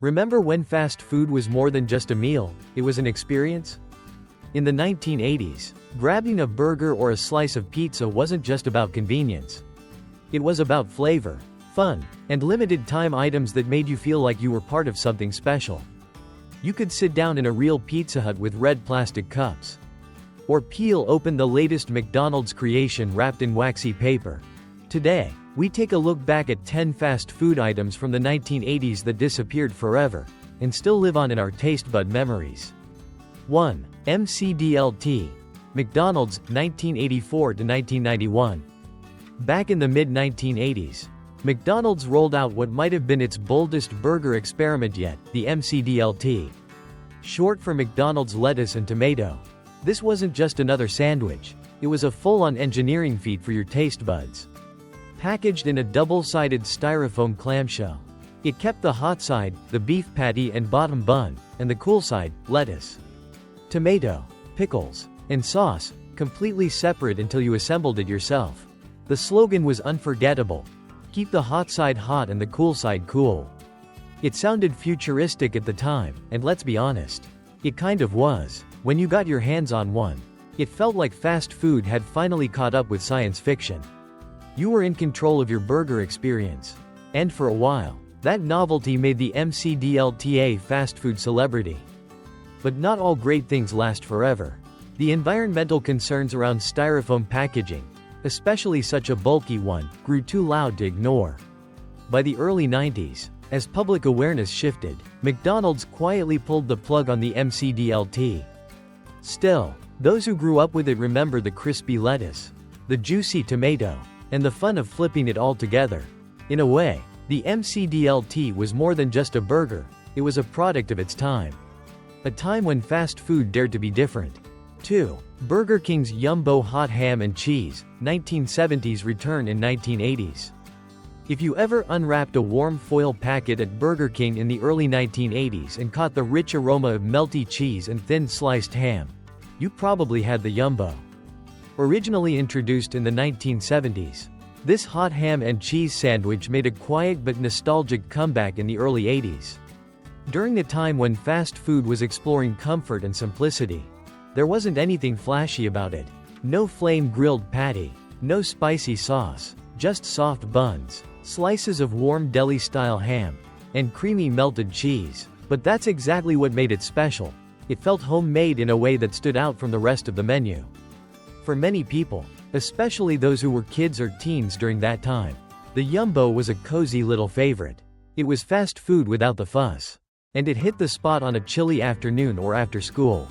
Remember when fast food was more than just a meal, it was an experience? In the 1980s, grabbing a burger or a slice of pizza wasn't just about convenience. It was about flavor, fun, and limited-time items that made you feel like you were part of something special. You could sit down in a real Pizza Hut with red plastic cups. Or peel open the latest McDonald's creation wrapped in waxy paper. Today, we take a look back at 10 fast food items from the 1980s that disappeared forever, and still live on in our taste bud memories. 1. McDLT. McDonald's, 1984 to 1991. Back in the mid-1980s, McDonald's rolled out what might have been its boldest burger experiment yet, the McDLT. Short for McDonald's lettuce and tomato. This wasn't just another sandwich, it was a full-on engineering feat for your taste buds. Packaged in a double-sided styrofoam clamshell. It kept the hot side, the beef patty and bottom bun, and the cool side, lettuce, tomato, pickles, and sauce, completely separate until you assembled it yourself. The slogan was unforgettable: keep the hot side hot and the cool side cool. It sounded futuristic at the time, and let's be honest, it kind of was. When you got your hands on one, it felt like fast food had finally caught up with science fiction. You were in control of your burger experience. And for a while, that novelty made the McDLT a fast food celebrity. But not all great things last forever. The environmental concerns around styrofoam packaging, especially such a bulky one, grew too loud to ignore. By the early 90s, as public awareness shifted, McDonald's quietly pulled the plug on the McDLT. Still, those who grew up with it remember the crispy lettuce, the juicy tomato, and the fun of flipping it all together. In a way, the McDLT was more than just a burger, it was a product of its time. A time when fast food dared to be different. 2. Burger King's Jumbo Hot Ham and Cheese, 1970s return in 1980s. If you ever unwrapped a warm foil packet at Burger King in the early 1980s and caught the rich aroma of melty cheese and thin sliced ham, you probably had the Jumbo. Originally introduced in the 1970s, this hot ham and cheese sandwich made a quiet but nostalgic comeback in the early 80s. During the time when fast food was exploring comfort and simplicity, there wasn't anything flashy about it. No flame-grilled patty, no spicy sauce, just soft buns, slices of warm deli-style ham, and creamy melted cheese. But that's exactly what made it special. It felt homemade in a way that stood out from the rest of the menu. For many people, especially those who were kids or teens during that time, the Jumbo was a cozy little favorite. It was fast food without the fuss. And it hit the spot on a chilly afternoon or after school.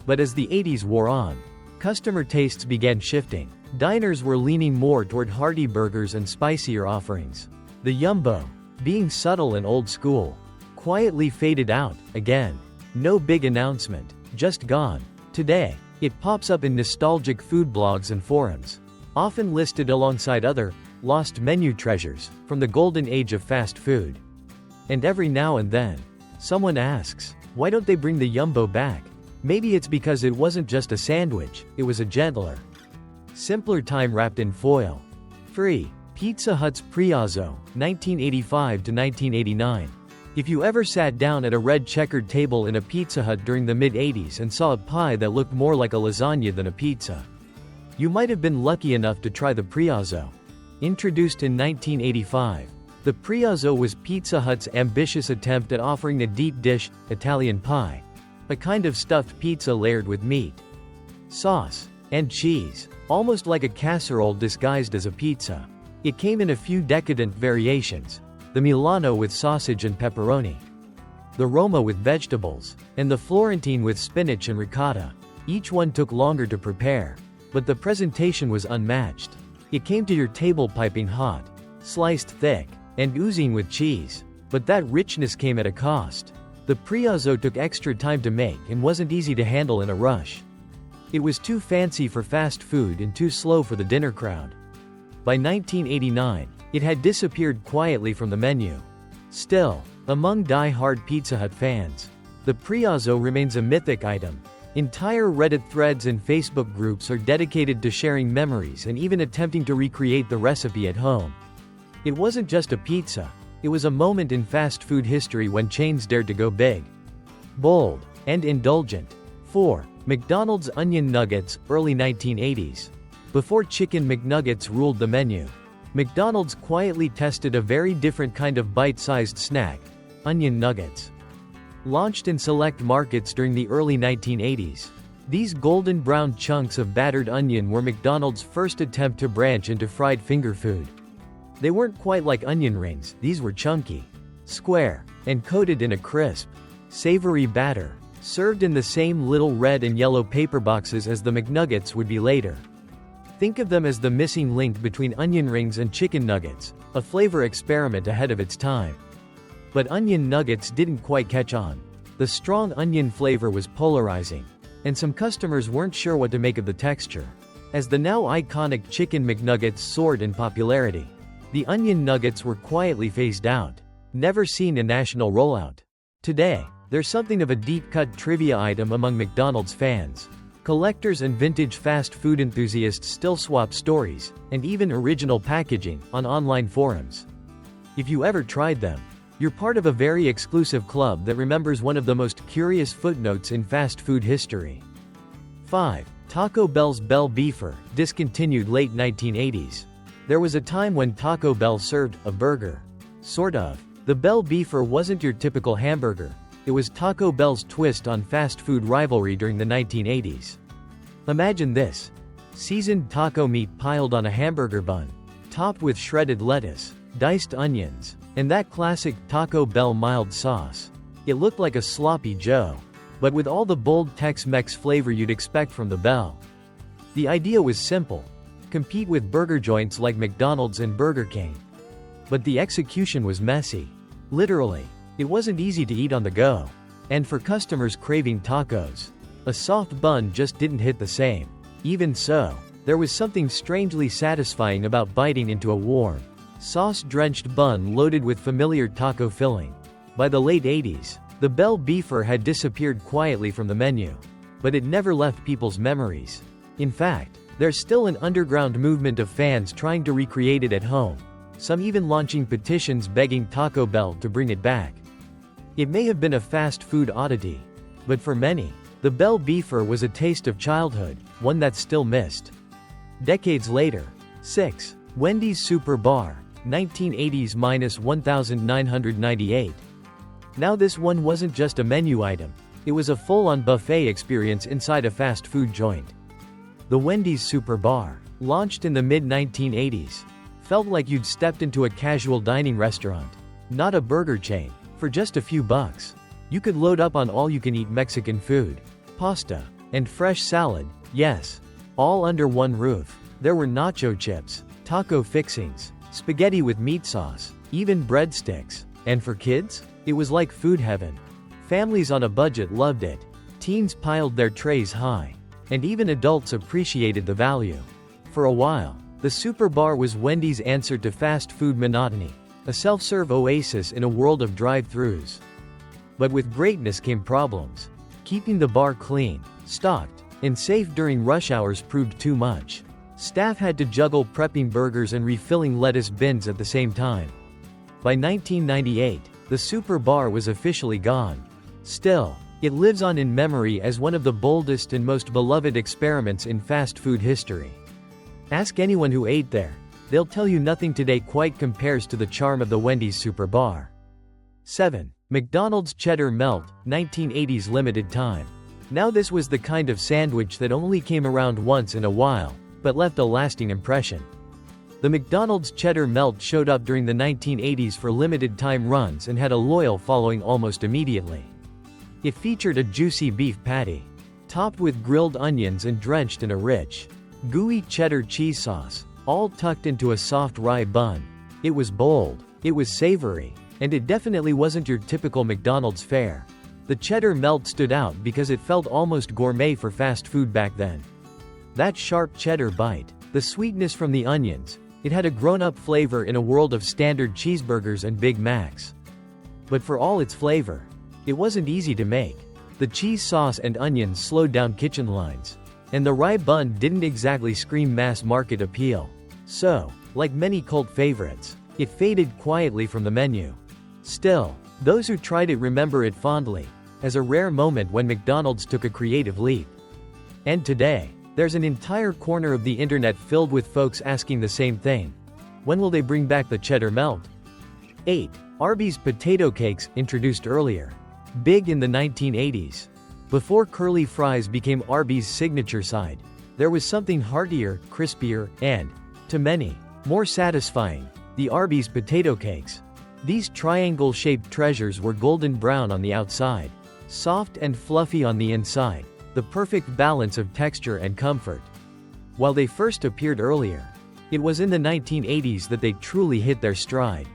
But as the 80s wore on, customer tastes began shifting. Diners were leaning more toward hearty burgers and spicier offerings. The Jumbo, being subtle and old school, quietly faded out, again. No big announcement, just gone. Today, it pops up in nostalgic food blogs and forums, often listed alongside other, lost menu treasures, from the golden age of fast food. And every now and then, someone asks, why don't they bring the Jumbo back? Maybe it's because it wasn't just a sandwich, it was a gentler, simpler time wrapped in foil. 3. Pizza Hut's Priazzo, 1985 to 1989. If you ever sat down at a red checkered table in a Pizza Hut during the mid-80s and saw a pie that looked more like a lasagna than a pizza, you might have been lucky enough to try the Priazzo. Introduced in 1985, the Priazzo was Pizza Hut's ambitious attempt at offering a deep dish, Italian pie, a kind of stuffed pizza layered with meat, sauce, and cheese, almost like a casserole disguised as a pizza. It came in a few decadent variations: the Milano with sausage and pepperoni, the Roma with vegetables, and the Florentine with spinach and ricotta. Each one took longer to prepare, but the presentation was unmatched. It came to your table piping hot, sliced thick, and oozing with cheese. But that richness came at a cost. The Priazzo took extra time to make and wasn't easy to handle in a rush. It was too fancy for fast food and too slow for the dinner crowd. By 1989, it had disappeared quietly from the menu. Still, among die-hard Pizza Hut fans, the Priazzo remains a mythic item. Entire Reddit threads and Facebook groups are dedicated to sharing memories and even attempting to recreate the recipe at home. It wasn't just a pizza, It was a moment in fast food history when chains dared to go big, bold, and indulgent. 4. McDonald's Onion Nuggets, early 1980s. Before Chicken McNuggets ruled the menu, McDonald's quietly tested a very different kind of bite-sized snack, onion nuggets. Launched in select markets during the early 1980s, these golden brown chunks of battered onion were McDonald's first attempt to branch into fried finger food. They weren't quite like onion rings, these were chunky, square, and coated in a crisp, savory batter, served in the same little red and yellow paper boxes as the McNuggets would be later. Think of them as the missing link between onion rings and chicken nuggets, a flavor experiment ahead of its time. But onion nuggets didn't quite catch on. The strong onion flavor was polarizing, and some customers weren't sure what to make of the texture. As the now iconic Chicken McNuggets soared in popularity, the onion nuggets were quietly phased out, never seen a national rollout. Today, they're something of a deep-cut trivia item among McDonald's fans. Collectors and vintage fast food enthusiasts still swap stories, and even original packaging, on online forums. If you ever tried them, you're part of a very exclusive club that remembers one of the most curious footnotes in fast food history. 5. Taco Bell's Bell Beefer, discontinued late 1980s. There was a time when Taco Bell served a burger. Sort of. The Bell Beefer wasn't your typical hamburger. It was Taco Bell's twist on fast food rivalry during the 1980s. Imagine this. Seasoned taco meat piled on a hamburger bun, topped with shredded lettuce, diced onions, and that classic Taco Bell mild sauce. It looked like a sloppy Joe, but with all the bold Tex-Mex flavor you'd expect from the Bell. The idea was simple: compete with burger joints like McDonald's and Burger King. But the execution was messy. Literally, it wasn't easy to eat on the go. And for customers craving tacos, a soft bun just didn't hit the same. Even so, there was something strangely satisfying about biting into a warm, sauce-drenched bun loaded with familiar taco filling. By the late 80s, the Bell Beefer had disappeared quietly from the menu. But it never left people's memories. In fact, there's still an underground movement of fans trying to recreate it at home, some even launching petitions begging Taco Bell to bring it back. It may have been a fast food oddity, but for many, the Bell Beefer was a taste of childhood, one that's still missed. Decades later. 6. Wendy's Super Bar, 1980s-1998. Now this one wasn't just a menu item, it was a full-on buffet experience inside a fast food joint. The Wendy's Super Bar, launched in the mid-1980s, felt like you'd stepped into a casual dining restaurant, not a burger chain. For just a few bucks, you could load up on all-you-can-eat Mexican food, pasta, and fresh salad, yes, all under one roof. There were nacho chips, taco fixings, spaghetti with meat sauce, even breadsticks. And for kids, it was like food heaven. Families on a budget loved it. Teens piled their trays high, and even adults appreciated the value. For a while, the Super Bar was Wendy's answer to fast food monotony, a self-serve oasis in a world of drive-thrus. But with greatness came problems. Keeping the bar clean, stocked, and safe during rush hours proved too much. Staff had to juggle prepping burgers and refilling lettuce bins at the same time. By 1998, the Super Bar was officially gone. Still, it lives on in memory as one of the boldest and most beloved experiments in fast food history. Ask anyone who ate there. They'll tell you nothing today quite compares to the charm of the Wendy's Super Bar. 7. McDonald's Cheddar Melt, 1980s limited time. Now this was the kind of sandwich that only came around once in a while, but left a lasting impression. The McDonald's Cheddar Melt showed up during the 1980s for limited time runs and had a loyal following almost immediately. It featured a juicy beef patty, topped with grilled onions and drenched in a rich, gooey cheddar cheese sauce, all tucked into a soft rye bun. It was bold, it was savory, and it definitely wasn't your typical McDonald's fare. The Cheddar Melt stood out because it felt almost gourmet for fast food back then. That sharp cheddar bite, the sweetness from the onions, it had a grown-up flavor in a world of standard cheeseburgers and Big Macs. But for all its flavor, it wasn't easy to make. The cheese sauce and onions slowed down kitchen lines, and the rye bun didn't exactly scream mass market appeal. So, like many cult favorites, It faded quietly from the menu. Still, those who tried it remember it fondly, as a rare moment when McDonald's took a creative leap. And today, there's an entire corner of the internet filled with folks asking the same thing. When will they bring back the cheddar melt? 8. Arby's potato cakes, introduced earlier. Big in the 1980s. Before curly fries became Arby's signature side, there was something heartier, crispier, and, to many, more satisfying: the Arby's potato cakes. These triangle-shaped treasures were golden brown on the outside, soft and fluffy on the inside, the perfect balance of texture and comfort. While they first appeared earlier, it was in the 1980s that they truly hit their stride,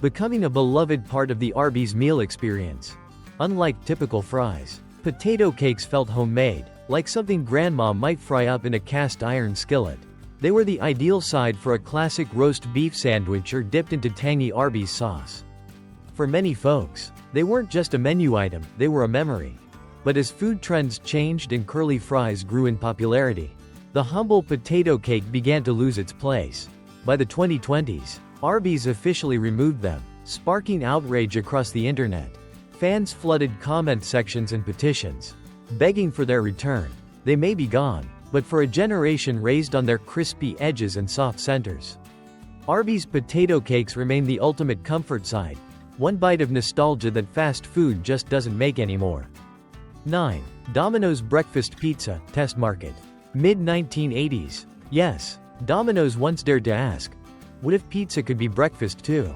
becoming a beloved part of the Arby's meal experience. Unlike typical fries, potato cakes felt homemade, like something grandma might fry up in a cast-iron skillet. They were the ideal side for a classic roast beef sandwich or dipped into tangy Arby's sauce. For many folks, they weren't just a menu item, they were a memory. But as food trends changed and curly fries grew in popularity, the humble potato cake began to lose its place. By the 2020s, Arby's officially removed them, sparking outrage across the internet. Fans flooded comment sections and petitions, begging for their return. They may be gone, but for a generation raised on their crispy edges and soft centers, Arby's potato cakes remain the ultimate comfort side, one bite of nostalgia that fast food just doesn't make anymore. 9. Domino's breakfast pizza, test market. Mid-1980s. Yes, Domino's once dared to ask, what if pizza could be breakfast too?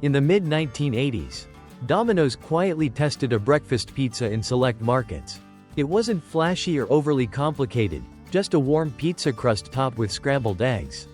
In the mid-1980s, Domino's quietly tested a breakfast pizza in select markets. It wasn't flashy or overly complicated, just a warm pizza crust topped with scrambled eggs,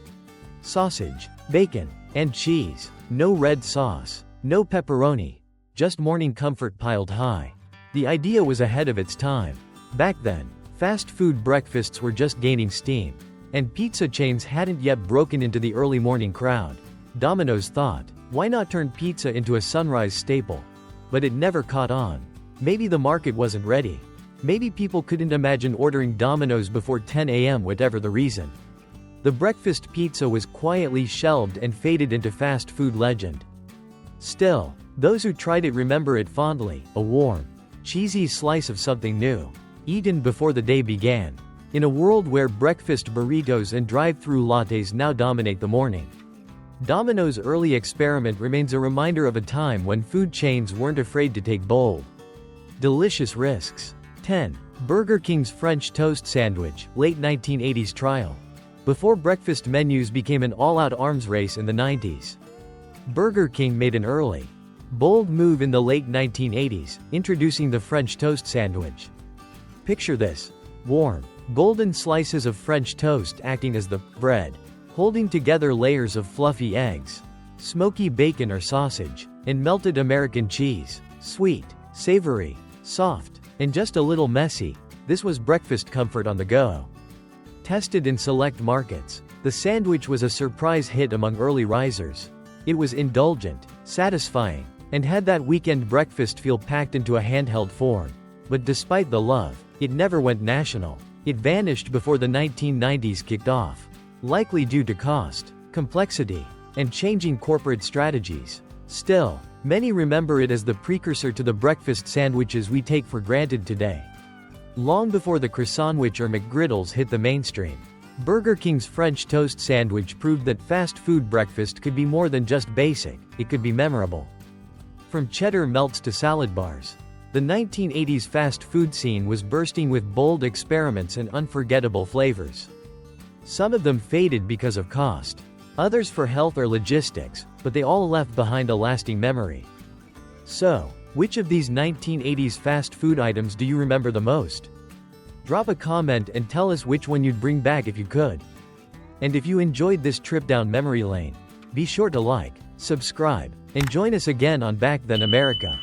sausage, bacon, and cheese. No red sauce, no pepperoni, just morning comfort piled high. The idea was ahead of its time. Back then, fast food breakfasts were just gaining steam, and pizza chains hadn't yet broken into the early morning crowd. Domino's thought, why not turn pizza into a sunrise staple? But it never caught on. Maybe the market wasn't ready. Maybe people couldn't imagine ordering Domino's before 10 a.m. whatever the reason. The breakfast pizza was quietly shelved and faded into fast food legend. Still, those who tried it remember it fondly, a warm, cheesy slice of something new, eaten before the day began. In a world where breakfast burritos and drive-thru lattes now dominate the morning, Domino's early experiment remains a reminder of a time when food chains weren't afraid to take bold, delicious risks. 10. Burger King's French toast sandwich, late 1980s trial. Before breakfast menus became an all-out arms race in the 90s, Burger King made an early, bold move in the late 1980s, introducing the French toast sandwich. Picture this: warm, golden slices of French toast acting as the bread, holding together layers of fluffy eggs, smoky bacon or sausage, and melted American cheese. Sweet, savory, soft, and just a little messy, this was breakfast comfort on the go. Tested in select markets, the sandwich was a surprise hit among early risers. It was indulgent, satisfying, and had that weekend breakfast feel packed into a handheld form. But despite the love, it never went national. It vanished before the 1990s kicked off, likely due to cost, complexity, and changing corporate strategies. Still, many remember it as the precursor to the breakfast sandwiches we take for granted today. Long before the croissantwich or McGriddles hit the mainstream, Burger King's French toast sandwich proved that fast food breakfast could be more than just basic, it could be memorable. From cheddar melts to salad bars, the 1980s fast food scene was bursting with bold experiments and unforgettable flavors. Some of them faded because of cost, others for health or logistics, but they all left behind a lasting memory. So, which of these 1980s fast food items do you remember the most? Drop a comment and tell us which one you'd bring back if you could. And if you enjoyed this trip down memory lane, be sure to like, subscribe, and join us again on BackThen America.